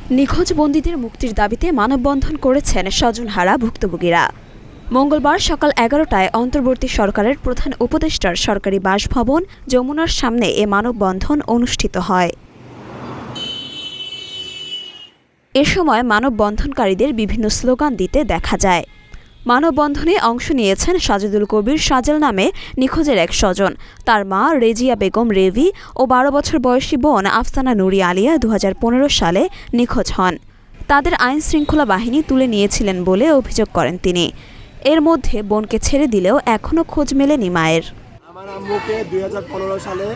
নিখোঁজ বন্দীদের মুক্তির দাবিতে মানববন্ধন করেছেন স্বজনহারা ভুক্তভোগীরা। মঙ্গলবার সকাল ১১টায় অন্তর্বর্তী সরকারের প্রধান উপদেষ্টার সরকারি বাসভবন যমুনার সামনে এ মানববন্ধন অনুষ্ঠিত হয়। এ সময় মানববন্ধনকারীদের বিভিন্ন স্লোগান দিতে দেখা যায়। মানববন্ধনে অংশ নিয়েছেন সাজেদুল কবির সাজেল নামে নিখোঁজের এক স্বজন, তার মা রেজিয়া বেগম রেভি ও ১২ বছর বয়সী বোন আফসানা নুরি আলিয়া ২০১৫ সালে নিখোঁজ হন। তাদের আইন শৃঙ্খলা বাহিনী তুলে নিয়েছিলেন বলে অভিযোগ করেন তিনি। এর মধ্যে বোনকে ছেড়ে দিলেও এখনও খোঁজ মেলেনি মায়ের। আমার আম্মুকে ২০১৫ সালে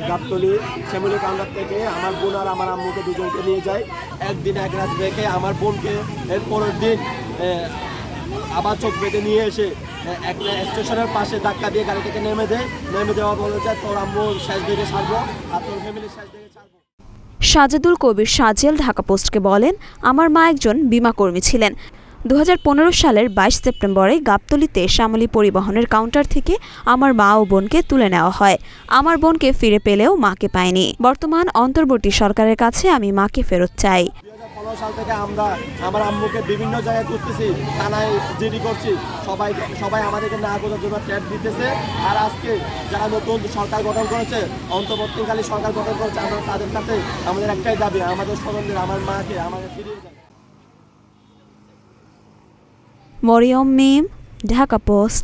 গাবতলী শ্যামলী কান্ডার থেকে আমার বোন আর আমার আম্মুকে দুজনকে নিয়ে যায়। একদিন এক রাত রেখে আমার বোনকে এর পরের দিন আবার চোখ বেঁধে নিয়ে এসে একটা স্টেশনের পাশে ধাক্কা দিয়ে গাড়ি থেকে নেমে দেওয়া বলে যায়, তোর আম্মুর শেষ দিকে ছাড়বো আর তোর ফ্যামিলির শেষ দিকে ছাড়বো। সাজেদুল কবির সাজেল ঢাকা পোস্টকে বলেন, আমার মা একজন বীমা কর্মী ছিলেন। ২০১৫ সালের ২২ সেপ্টেম্বরে গাবতলীতে শ্যামলী পরিবহনের কাউন্টার থেকে আমার মা ও বোনকে তুলে নেওয়া হয়। আমার বোনকে ফিরে পেলেও মাকে পাইনি। বর্তমান অন্তর্বর্তী সরকারের কাছে আমি মাকে ফেরত চাই। ২০১৫ সাল থেকে আমরা আমার আম্মুকে বিভিন্ন জায়গায় খুঁজতেছি, থানায় জিডি করছি, সবাই আমাদেরকে না বোঝার জন্য ট্যাপ দিতেছে। আর আজকে যারা নতুন সরকার গঠন করেছে, অন্তর্বর্তীকালীন সরকার গঠন করেছে, আমরা তাদের কাছে আমাদের একটাই দাবি, আমাদের স্বজনদের, আমার মাকে আমাদের ফিরিয়ে দেয়। মরিয়ম মিম, ঢাকা পোস্ট।